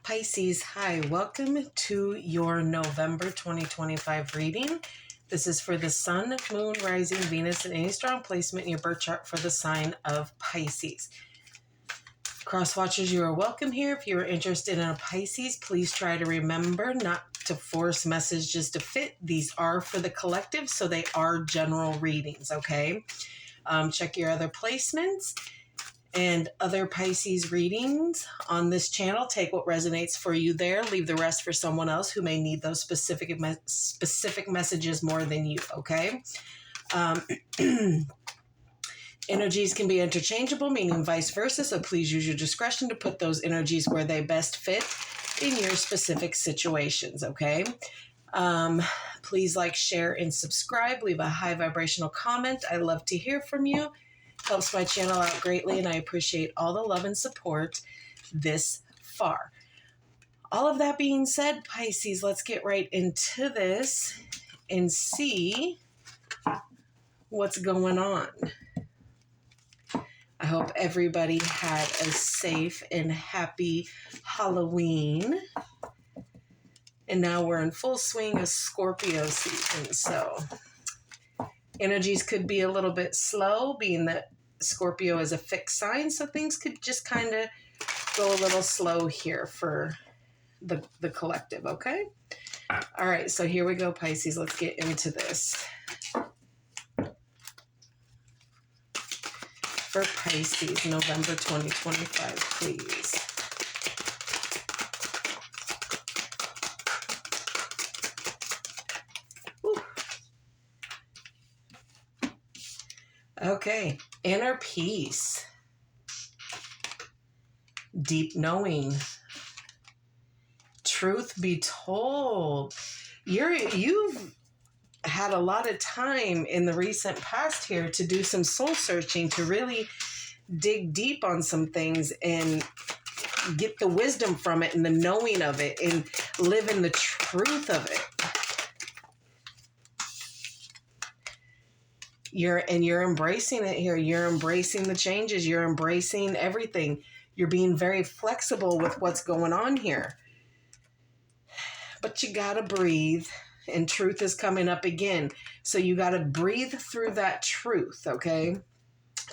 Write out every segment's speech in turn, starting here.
Pisces, hi, welcome to your November 2025 reading. This is for the Sun, Moon, Rising, Venus, and any strong placement in your birth chart for the sign of Pisces. Crosswatchers, you are welcome here. If you are interested in a Pisces, please try to remember not to force messages to fit. These are for the collective, so they are general readings, okay? Check your other placements and other Pisces readings on this channel. Take what resonates for you there. Leave the rest for someone else who may need those specific messages more than you, okay? Energies can be interchangeable, meaning vice versa, so please use your discretion to put those energies where they best fit in your specific situations, okay? Please like, share, and subscribe. Leave a high vibrational comment. I love to hear from you. Helps my channel out greatly, and I appreciate all the love and support this far. All of that being said, Pisces, let's get right into this and see what's going on. I hope everybody had a safe and happy Halloween. And now we're in full swing of Scorpio season, so energies could be a little bit slow, being that Scorpio is a fixed sign, so things could just kind of go a little slow here for the collective, okay? All right, so here we go, Pisces. Let's get into this. For Pisces, November 2025, please. Okay, inner peace, deep knowing, truth be told. You've had a lot of time in the recent past here to do some soul searching, to really dig deep on some things and get the wisdom from it and the knowing of it and live in the truth of it. You're embracing it here. You're embracing the changes. You're embracing everything. You're being very flexible with what's going on here. But you gotta breathe, and truth is coming up again. So you gotta breathe through that truth, okay?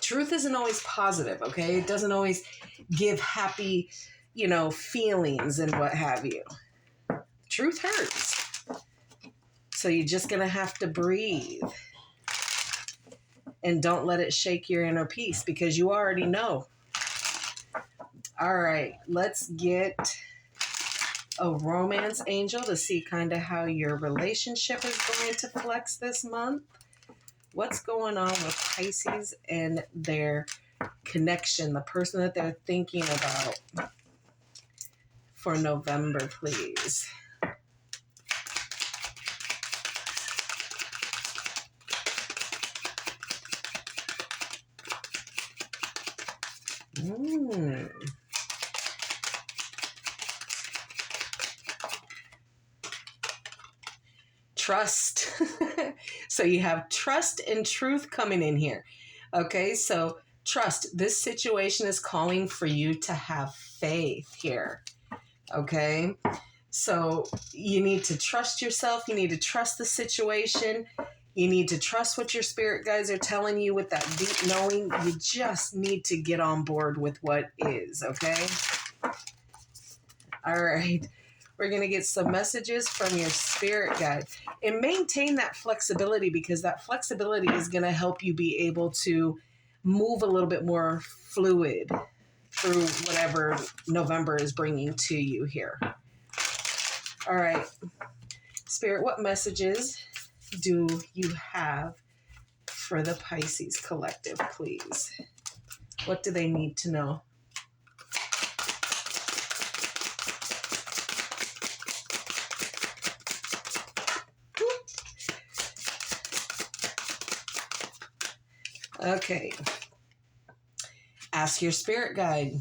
Truth isn't always positive, okay? It doesn't always give happy, feelings and what have you. Truth hurts. So you're just gonna have to breathe. And don't let it shake your inner peace, because you already know. All right, let's get a romance angel to see kind of how your relationship is going to flex this month. What's going on with Pisces and their connection, the person that they're thinking about for November, please. Trust. So you have trust and truth coming in here. Okay, so trust. This situation is calling for you to have faith here. Okay, so you need to trust yourself. You need to trust the situation. You need to trust what your spirit guides are telling you with that deep knowing. You just need to get on board with what is, okay? All right. We're going to get some messages from your spirit guide. And maintain that flexibility, because that flexibility is going to help you be able to move a little bit more fluid through whatever November is bringing to you here. All right. Spirit, what messages do you have for the Pisces collective, please? What do they need to know? Okay. Ask your spirit guide.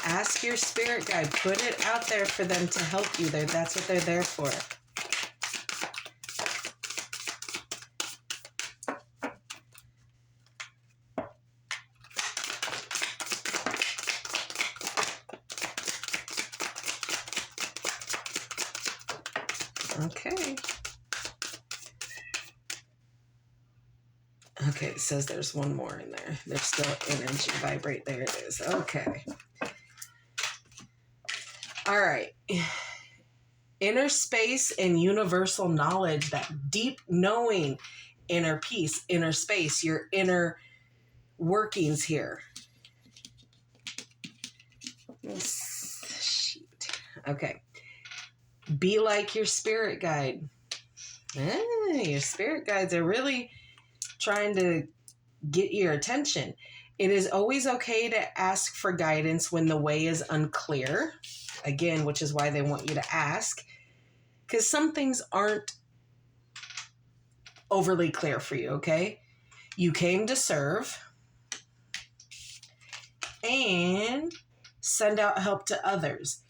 Ask your spirit guide. Put it out there for them to help you there. That's what they're there for. Okay. Okay, it says there's one more in there. There's still energy vibrate. There it is. Okay. All right. Inner space and universal knowledge, that deep knowing, inner peace, inner space, your inner workings here. Shoot. Okay. Be like your spirit guide. Your spirit guides are really trying to get your attention. It is always okay to ask for guidance when the way is unclear. Again, which is why they want you to ask. Because some things aren't overly clear for you, okay? You came to serve and send out help to others.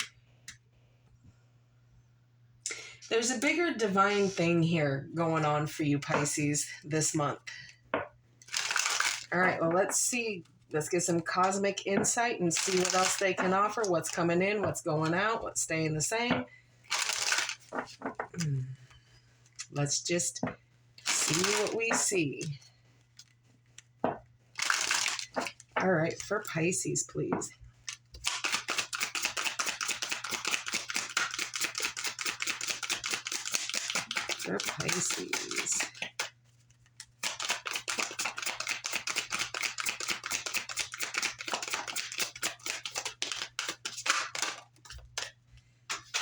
There's a bigger divine thing here going on for you, Pisces, this month. All right, well, let's see. Let's get some cosmic insight and see what else they can offer, what's coming in, what's going out, what's staying the same. Let's just see what we see. All right, for Pisces, please. For Pisces.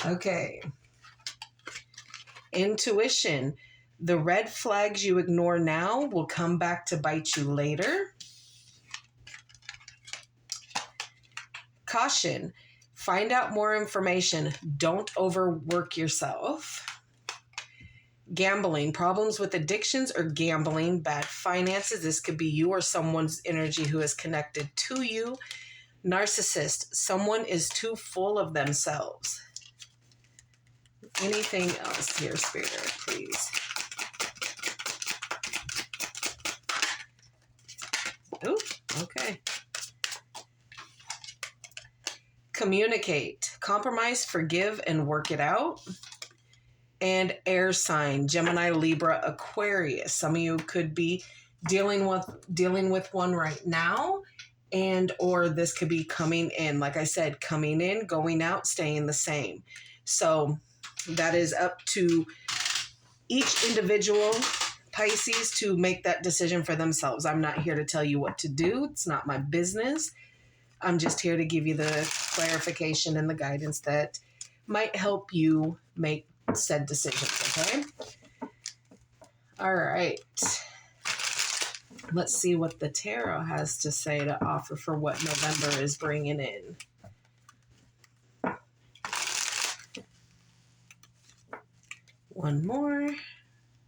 Okay. Intuition. The red flags you ignore now will come back to bite you later. Caution. Find out more information. Don't overwork yourself. Gambling. Problems with addictions or gambling. Bad finances. This could be you or someone's energy who is connected to you. Narcissist. Someone is too full of themselves. Anything else here, Spirit, please? Oh, okay. Communicate. Compromise, forgive, and work it out. And air sign, Gemini, Libra, Aquarius. Some of you could be dealing with one right now, and or this could be coming in. Like I said, coming in, going out, staying the same. So that is up to each individual Pisces to make that decision for themselves. I'm not here to tell you what to do. It's not my business. I'm just here to give you the clarification and the guidance that might help you make said decisions, okay? All right. Let's see what the tarot has to say to offer for what November is bringing in. One more.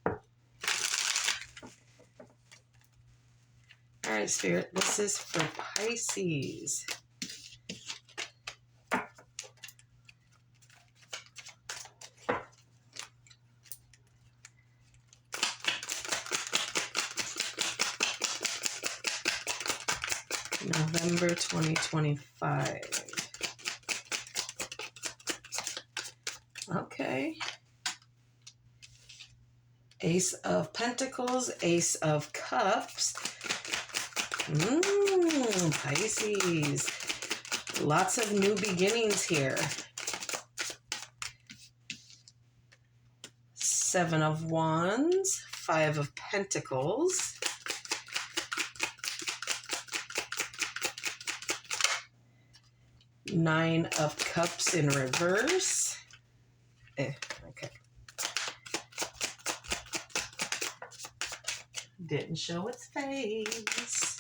All right, Spirit, this is for Pisces. November 2025. Okay. Ace of Pentacles, Ace of Cups. Pisces. Lots of new beginnings here. Seven of Wands, Five of Pentacles. Nine of Cups in reverse. Okay. Didn't show its face.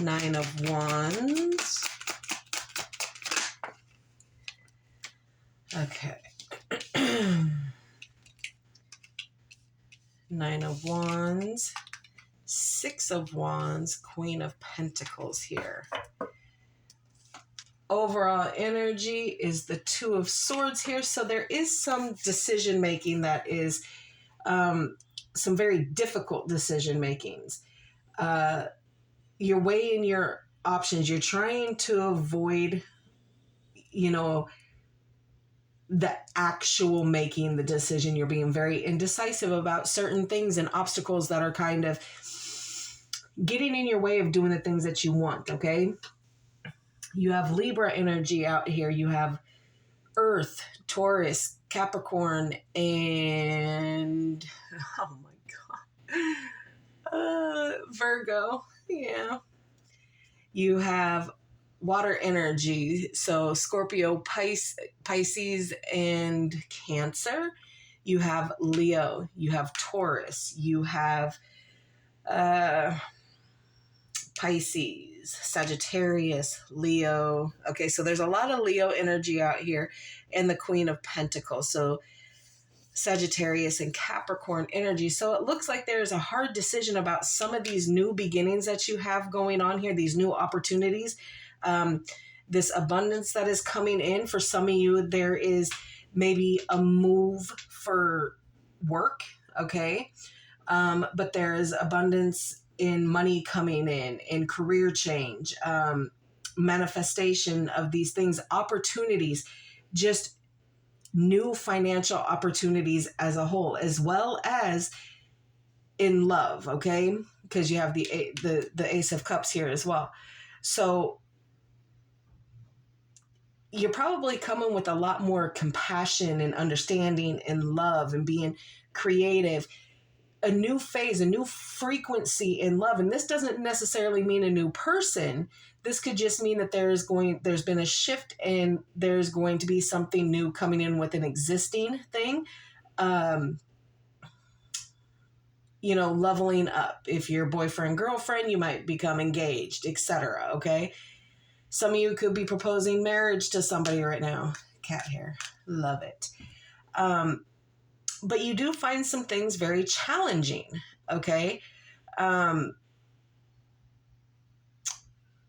Nine of Wands. Okay. Nine of Wands. Six of Wands. Queen of Pentacles here. Overall energy is the Two of Swords here. So there is some decision making that is some very difficult decision makings. You're weighing your options. You're trying to avoid, the actual making the decision. You're being very indecisive about certain things and obstacles that are kind of getting in your way of doing the things that you want, okay? You have Libra energy out here. You have Earth, Taurus, Capricorn, and oh my God, Virgo. Yeah. You have water energy, so Scorpio, Pisces, and Cancer. You have Leo. You have Taurus. You have Pisces, Sagittarius, Leo. Okay, so there's a lot of Leo energy out here, and the Queen of Pentacles. So Sagittarius and Capricorn energy. So it looks like there's a hard decision about some of these new beginnings that you have going on here, these new opportunities, this abundance that is coming in. For some of you, there is maybe a move for work, okay? But there is abundance in money coming in career change, manifestation of these things, opportunities, just new financial opportunities as a whole, as well as in love, okay? Because you have the Ace of Cups here as well. So you're probably coming with a lot more compassion and understanding and love and being creative, a new phase, a new frequency in love. And this doesn't necessarily mean a new person. This could just mean that there's been a shift and there's going to be something new coming in with an existing thing. Leveling up. If you're boyfriend, girlfriend, you might become engaged, etc. Okay. Some of you could be proposing marriage to somebody right now. Cat hair. Love it. But you do find some things very challenging. Okay.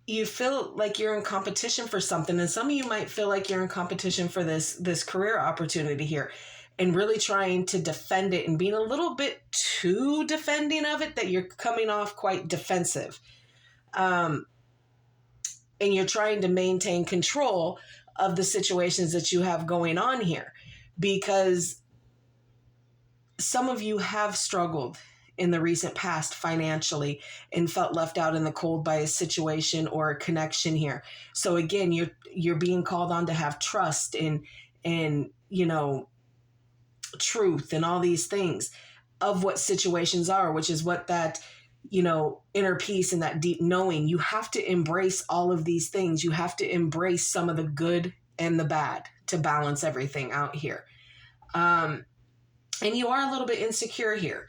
You feel like you're in competition for something, and some of you might feel like you're in competition for this career opportunity here, and really trying to defend it and being a little bit too defending of it, that you're coming off quite defensive. And you're trying to maintain control of the situations that you have going on here, because some of you have struggled in the recent past financially and felt left out in the cold by a situation or a connection here. So again, you're being called on to have trust and truth and all these things of what situations are, which is what that inner peace and that deep knowing. You have to embrace all of these things. You have to embrace some of the good and the bad to balance everything out here. And you are a little bit insecure here.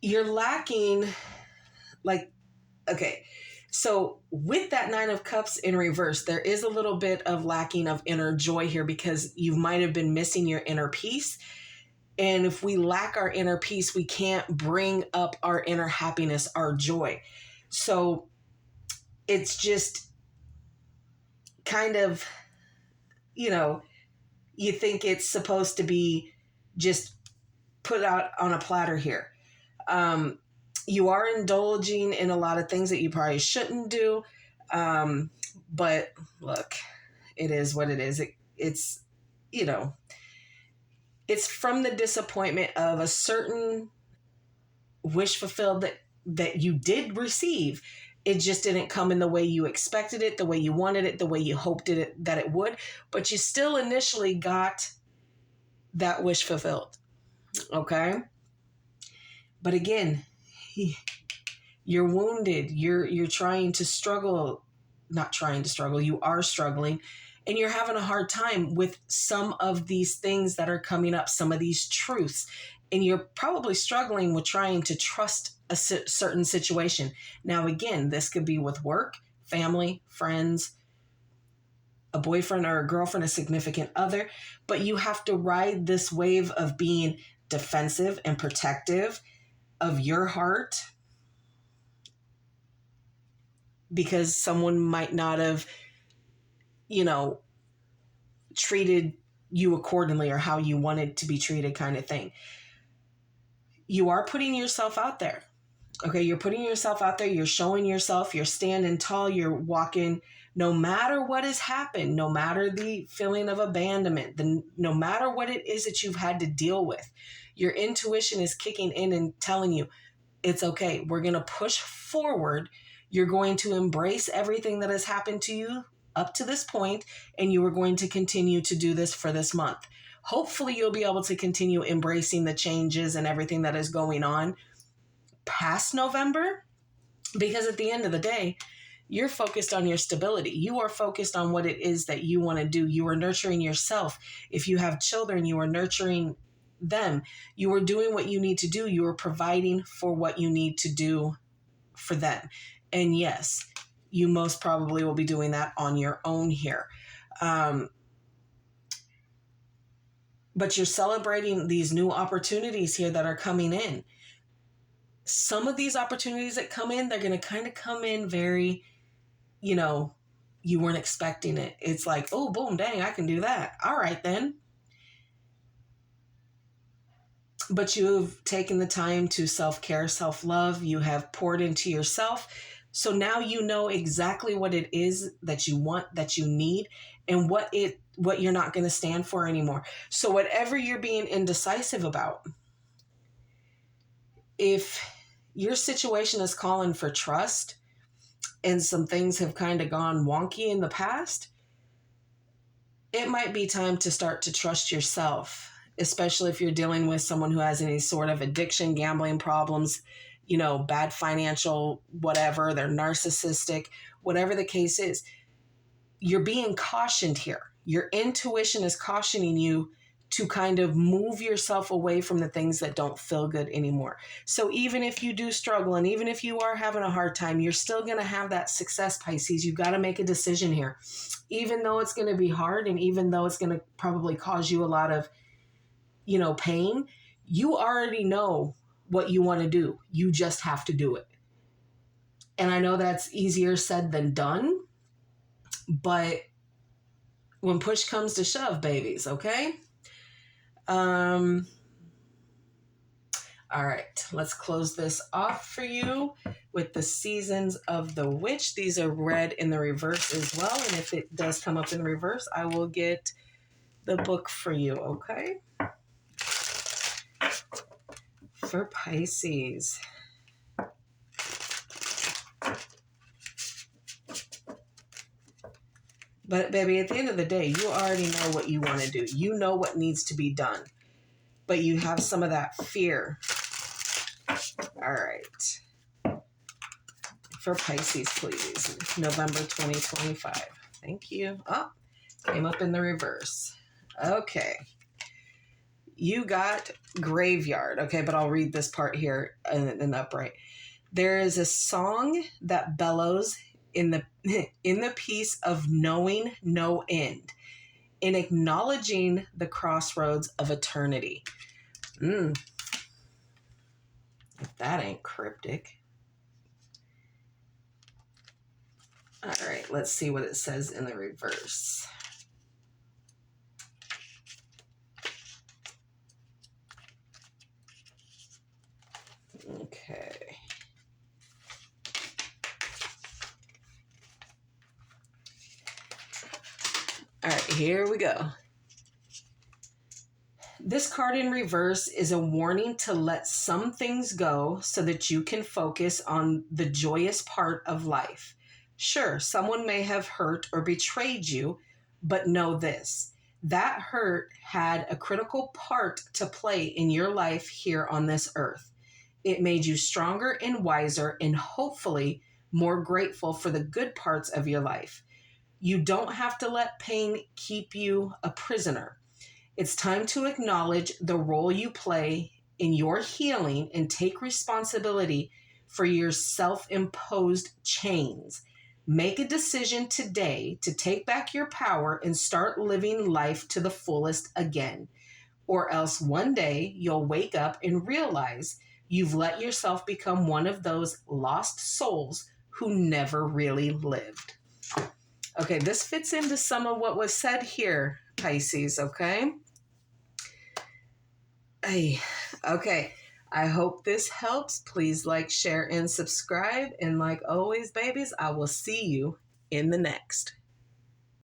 You're lacking, so with that Nine of Cups in reverse, there is a little bit of lacking of inner joy here, because you might have been missing your inner peace. And if we lack our inner peace, we can't bring up our inner happiness, our joy. So it's just kind of, you think it's supposed to be just put out on a platter here. You are indulging in a lot of things that you probably shouldn't do. But look, it is what it is. It's from the disappointment of a certain wish fulfilled that you did receive. It just didn't come in the way you expected it, the way you wanted it, the way you hoped that it would. But you still initially got that wish fulfilled. Okay? But again, you're wounded. You're trying to struggle. Not trying to struggle. You are struggling. And you're having a hard time with some of these things that are coming up, some of these truths. And you're probably struggling with trying to trust a certain situation. Now, again, this could be with work, family, friends, a boyfriend or a girlfriend, a significant other. But you have to ride this wave of being defensive and protective of your heart, because someone might not have, treated you accordingly or how you wanted to be treated, kind of thing. You are putting yourself out there. Okay, you're putting yourself out there. You're showing yourself. You're standing tall. You're walking No matter what has happened, no matter the feeling of abandonment, no matter what it is that you've had to deal with, your intuition is kicking in and telling you, it's okay. We're going to push forward. You're going to embrace everything that has happened to you up to this point, and you are going to continue to do this for this month. Hopefully, you'll be able to continue embracing the changes and everything that is going on past November, because at the end of the day, you're focused on your stability. You are focused on what it is that you want to do. You are nurturing yourself. If you have children, you are nurturing them. You are doing what you need to do. You are providing for what you need to do for them. And yes, you most probably will be doing that on your own here. But you're celebrating these new opportunities here that are coming in. Some of these opportunities that come in, they're going to kind of come in very, you weren't expecting it. It's like, oh, boom, dang, I can do that. All right, then. But you've taken the time to self-care, self-love. You have poured into yourself. So now you know exactly what it is that you want, that you need, and what you're not going to stand for anymore. So whatever you're being indecisive about, if your situation is calling for trust and some things have kind of gone wonky in the past, it might be time to start to trust yourself, especially if you're dealing with someone who has any sort of addiction, gambling problems, bad financial, whatever, they're narcissistic, whatever the case is. You're being cautioned here. Your intuition is cautioning you to kind of move yourself away from the things that don't feel good anymore. So even if you do struggle, and even if you are having a hard time, you're still going to have that success, Pisces. You've got to make a decision here. Even though it's going to be hard, and even though it's going to probably cause you a lot of, pain, you already know what you want to do. You just have to do it. And I know that's easier said than done, but when push comes to shove, babies, okay? All right, let's close this off for you with the Seasons of the Witch. These are read in the reverse as well. And if it does come up in reverse, I will get the book for you, okay? For Pisces. But baby, at the end of the day, you already know what you want to do. You know what needs to be done. But you have some of that fear. All right. For Pisces, please. November 2025. Thank you. Oh, came up in the reverse. Okay. You got graveyard. Okay, but I'll read this part here in upright. There is a song that bellows in the peace of knowing no end, in acknowledging the crossroads of eternity. If that ain't cryptic. All right, let's see what it says in the reverse. Okay. All right, here we go. This card in reverse is a warning to let some things go so that you can focus on the joyous part of life. Sure, someone may have hurt or betrayed you, but know this. That hurt had a critical part to play in your life here on this earth. It made you stronger and wiser and hopefully more grateful for the good parts of your life. You don't have to let pain keep you a prisoner. It's time to acknowledge the role you play in your healing and take responsibility for your self-imposed chains. Make a decision today to take back your power and start living life to the fullest again. Or else one day you'll wake up and realize you've let yourself become one of those lost souls who never really lived. Okay, this fits into some of what was said here, Pisces, okay? Okay, I hope this helps. Please like, share, and subscribe. And like always, babies, I will see you in the next.